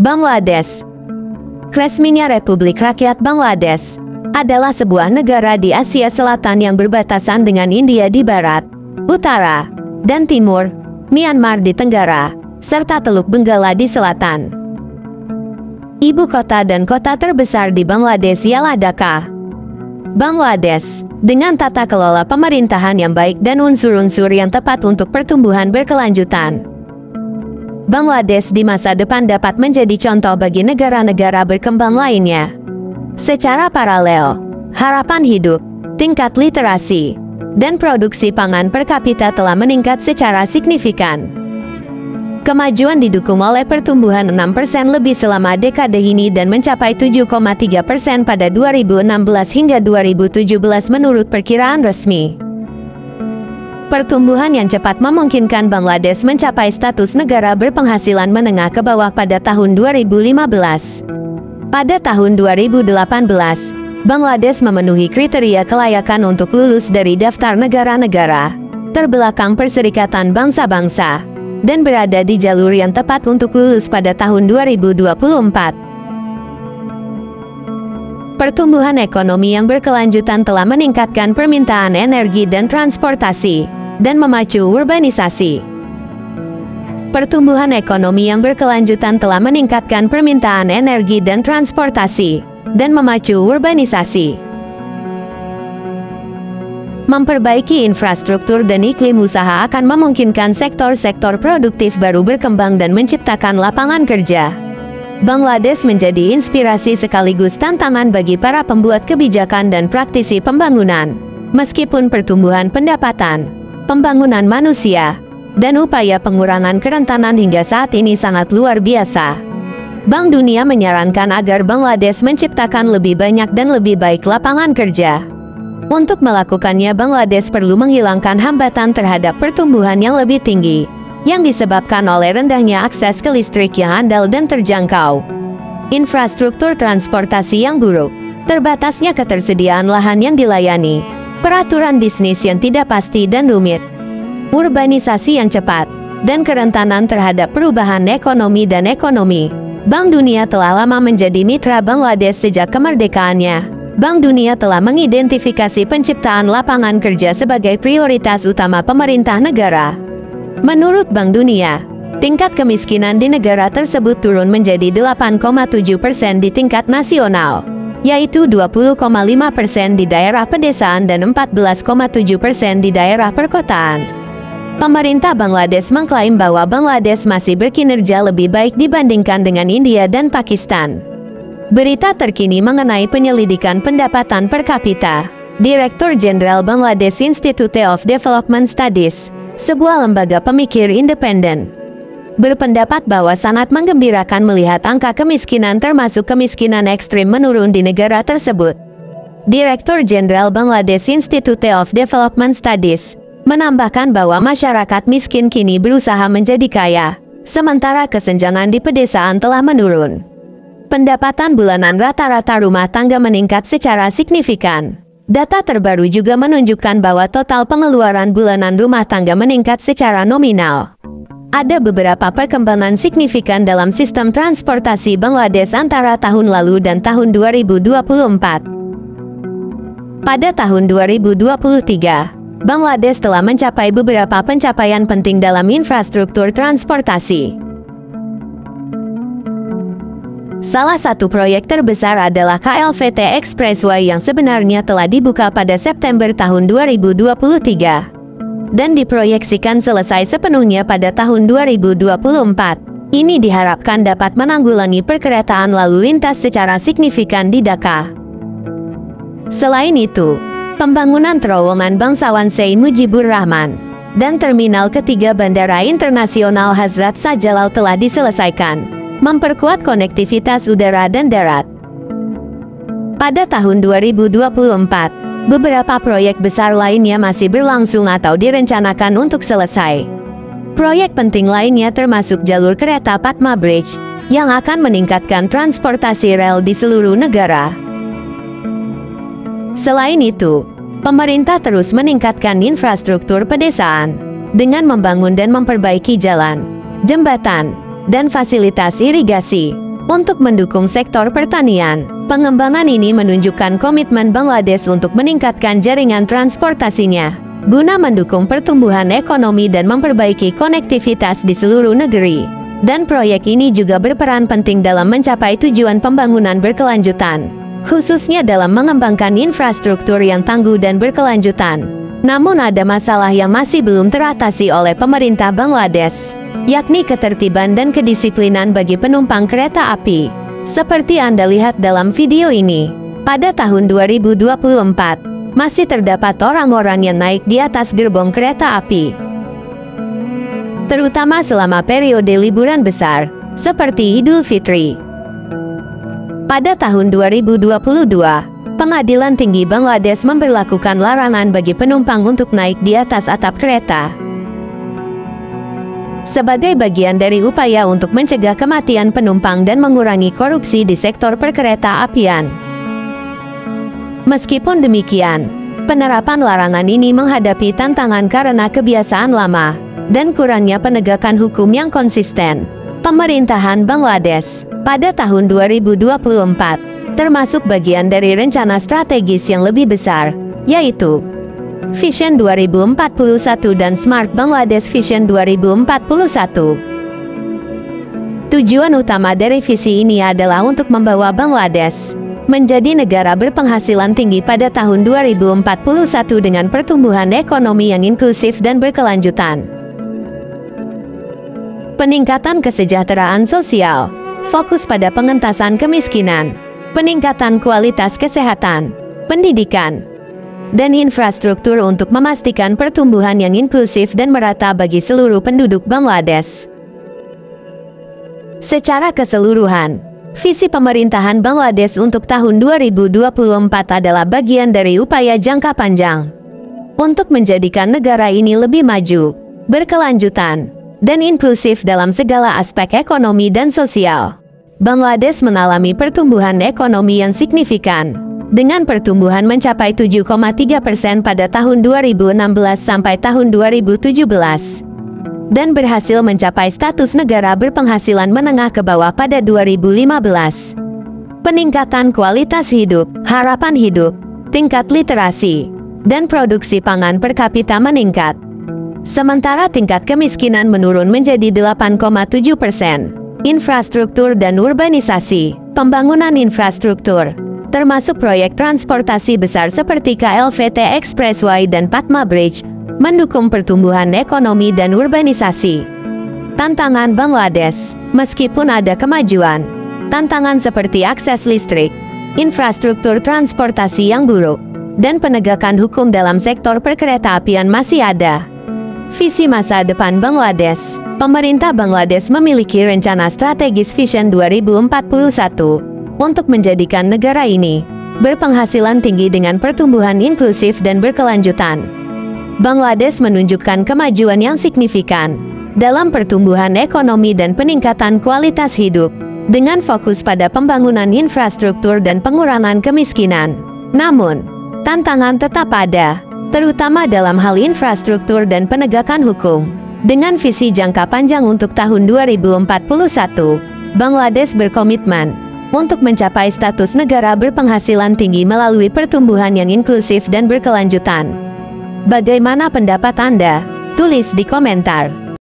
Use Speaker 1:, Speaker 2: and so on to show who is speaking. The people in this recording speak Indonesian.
Speaker 1: Bangladesh. Resminya Republik Rakyat Bangladesh adalah sebuah negara di Asia Selatan yang berbatasan dengan India di barat, utara, dan timur, Myanmar di tenggara, serta Teluk Benggala di selatan. Ibu kota dan kota terbesar di Bangladesh ialah Dhaka. Bangladesh, dengan tata kelola pemerintahan yang baik dan unsur-unsur yang tepat untuk pertumbuhan berkelanjutan, Bangladesh di masa depan dapat menjadi contoh bagi negara-negara berkembang lainnya. Secara paralel, harapan hidup, tingkat literasi, dan produksi pangan per kapita telah meningkat secara signifikan. Kemajuan didukung oleh pertumbuhan 6% lebih selama dekade ini dan mencapai 7,3% pada 2016 hingga 2017 menurut perkiraan resmi. Pertumbuhan yang cepat memungkinkan Bangladesh mencapai status negara berpenghasilan menengah ke bawah pada tahun 2015. Pada tahun 2018, Bangladesh memenuhi kriteria kelayakan untuk lulus dari daftar negara-negara terbelakang Perserikatan Bangsa-Bangsa dan berada di jalur yang tepat untuk lulus pada tahun 2024. Pertumbuhan ekonomi yang berkelanjutan telah meningkatkan permintaan energi dan transportasi, dan memacu urbanisasi. Pertumbuhan ekonomi yang berkelanjutan telah meningkatkan permintaan energi dan transportasi, dan memacu urbanisasi. Memperbaiki infrastruktur dan iklim usaha akan memungkinkan sektor-sektor produktif baru berkembang dan menciptakan lapangan kerja. Bangladesh menjadi inspirasi sekaligus tantangan bagi para pembuat kebijakan dan praktisi pembangunan. Meskipun pertumbuhan pendapatan, pembangunan manusia, dan upaya pengurangan kerentanan hingga saat ini sangat luar biasa, Bank Dunia menyarankan agar Bangladesh menciptakan lebih banyak dan lebih baik lapangan kerja. Untuk melakukannya, Bangladesh perlu menghilangkan hambatan terhadap pertumbuhan yang lebih tinggi, yang disebabkan oleh rendahnya akses ke listrik yang andal dan terjangkau, infrastruktur transportasi yang buruk, terbatasnya ketersediaan lahan yang dilayani, peraturan bisnis yang tidak pasti dan rumit, urbanisasi yang cepat, dan kerentanan terhadap perubahan ekonomi dan ekonomi. Bank Dunia telah lama menjadi mitra Bangladesh sejak kemerdekaannya. Bank Dunia telah mengidentifikasi penciptaan lapangan kerja sebagai prioritas utama pemerintah negara. Menurut Bank Dunia, tingkat kemiskinan di negara tersebut turun menjadi 8,7% di tingkat nasional, yaitu 20,5% di daerah pedesaan dan 14,7% di daerah perkotaan. Pemerintah Bangladesh mengklaim bahwa Bangladesh masih berkinerja lebih baik dibandingkan dengan India dan Pakistan. Berita terkini mengenai penyelidikan pendapatan per kapita. Direktur Jenderal Bangladesh Institute of Development Studies, sebuah lembaga pemikir independen, berpendapat bahwa sangat menggembirakan melihat angka kemiskinan termasuk kemiskinan ekstrim menurun di negara tersebut. Direktur Jenderal Bangladesh Institute of Development Studies menambahkan bahwa masyarakat miskin kini berusaha menjadi kaya, sementara kesenjangan di pedesaan telah menurun. Pendapatan bulanan rata-rata rumah tangga meningkat secara signifikan. Data terbaru juga menunjukkan bahwa total pengeluaran bulanan rumah tangga meningkat secara nominal. Ada beberapa perkembangan signifikan dalam sistem transportasi Bangladesh antara tahun lalu dan tahun 2024. Pada tahun 2023, Bangladesh telah mencapai beberapa pencapaian penting dalam infrastruktur transportasi. Salah satu proyek terbesar adalah KLVT Expressway yang sebenarnya telah dibuka pada September tahun 2023 dan diproyeksikan selesai sepenuhnya pada tahun 2024. Ini diharapkan dapat menanggulangi perkeretaan lalu lintas secara signifikan di Dhaka. Selain itu, pembangunan terowongan bangsawan Sheikh Mujibur Rahman dan terminal ketiga Bandara Internasional Hazrat Shajalal telah diselesaikan, memperkuat konektivitas udara dan darat. Pada tahun 2024, beberapa proyek besar lainnya masih berlangsung atau direncanakan untuk selesai. Proyek penting lainnya termasuk jalur kereta Padma Bridge, yang akan meningkatkan transportasi rel di seluruh negara. Selain itu, pemerintah terus meningkatkan infrastruktur pedesaan, dengan membangun dan memperbaiki jalan, jembatan, dan fasilitas irigasi, Untuk mendukung sektor pertanian, pengembangan ini menunjukkan komitmen Bangladesh untuk meningkatkan jaringan transportasinya, guna mendukung pertumbuhan ekonomi dan memperbaiki konektivitas di seluruh negeri. Dan proyek ini juga berperan penting dalam mencapai tujuan pembangunan berkelanjutan, khususnya dalam mengembangkan infrastruktur yang tangguh dan berkelanjutan. Namun ada masalah yang masih belum teratasi oleh pemerintah Bangladesh, yakni ketertiban dan kedisiplinan bagi penumpang kereta api. Seperti Anda lihat dalam video ini, pada tahun 2024, masih terdapat orang-orang yang naik di atas gerbong kereta api, terutama selama periode liburan besar, seperti Idul Fitri. Pada tahun 2022, Pengadilan Tinggi Bangladesh memberlakukan larangan bagi penumpang untuk naik di atas atap kereta, sebagai bagian dari upaya untuk mencegah kematian penumpang dan mengurangi korupsi di sektor perkereta apian. Meskipun demikian, penerapan larangan ini menghadapi tantangan karena kebiasaan lama dan kurangnya penegakan hukum yang konsisten. Pemerintahan Bangladesh pada tahun 2024 termasuk bagian dari rencana strategis yang lebih besar, yaitu Vision 2041 dan Smart Bangladesh Vision 2041. Tujuan utama dari visi ini adalah untuk membawa Bangladesh menjadi negara berpenghasilan tinggi pada tahun 2041 dengan pertumbuhan ekonomi yang inklusif dan berkelanjutan. Peningkatan kesejahteraan sosial, fokus pada pengentasan kemiskinan, peningkatan kualitas kesehatan, pendidikan, dan infrastruktur untuk memastikan pertumbuhan yang inklusif dan merata bagi seluruh penduduk Bangladesh. Secara keseluruhan, visi pemerintahan Bangladesh untuk tahun 2024 adalah bagian dari upaya jangka panjang untuk menjadikan negara ini lebih maju, berkelanjutan, dan inklusif dalam segala aspek ekonomi dan sosial. Bangladesh mengalami pertumbuhan ekonomi yang signifikan, dengan pertumbuhan mencapai 7,3% pada tahun 2016 sampai tahun 2017, dan berhasil mencapai status negara berpenghasilan menengah ke bawah pada 2015. Peningkatan kualitas hidup, harapan hidup, tingkat literasi, dan produksi pangan per kapita meningkat. Sementara tingkat kemiskinan menurun menjadi 8,7%. Infrastruktur dan urbanisasi, pembangunan infrastruktur, termasuk proyek transportasi besar seperti KLVT Expressway dan Padma Bridge, mendukung pertumbuhan ekonomi dan urbanisasi. Tantangan Bangladesh, meskipun ada kemajuan, tantangan seperti akses listrik, infrastruktur transportasi yang buruk, dan penegakan hukum dalam sektor perkeretaapian masih ada. Visi masa depan Bangladesh. Pemerintah Bangladesh memiliki rencana strategis Vision 2041 untuk menjadikan negara ini berpenghasilan tinggi dengan pertumbuhan inklusif dan berkelanjutan. Bangladesh menunjukkan kemajuan yang signifikan dalam pertumbuhan ekonomi dan peningkatan kualitas hidup, dengan fokus pada pembangunan infrastruktur dan pengurangan kemiskinan. Namun, tantangan tetap ada, terutama dalam hal infrastruktur dan penegakan hukum. Dengan visi jangka panjang untuk tahun 2041, Bangladesh berkomitmen untuk mencapai status negara berpenghasilan tinggi melalui pertumbuhan yang inklusif dan berkelanjutan. Bagaimana pendapat Anda? Tulis di komentar.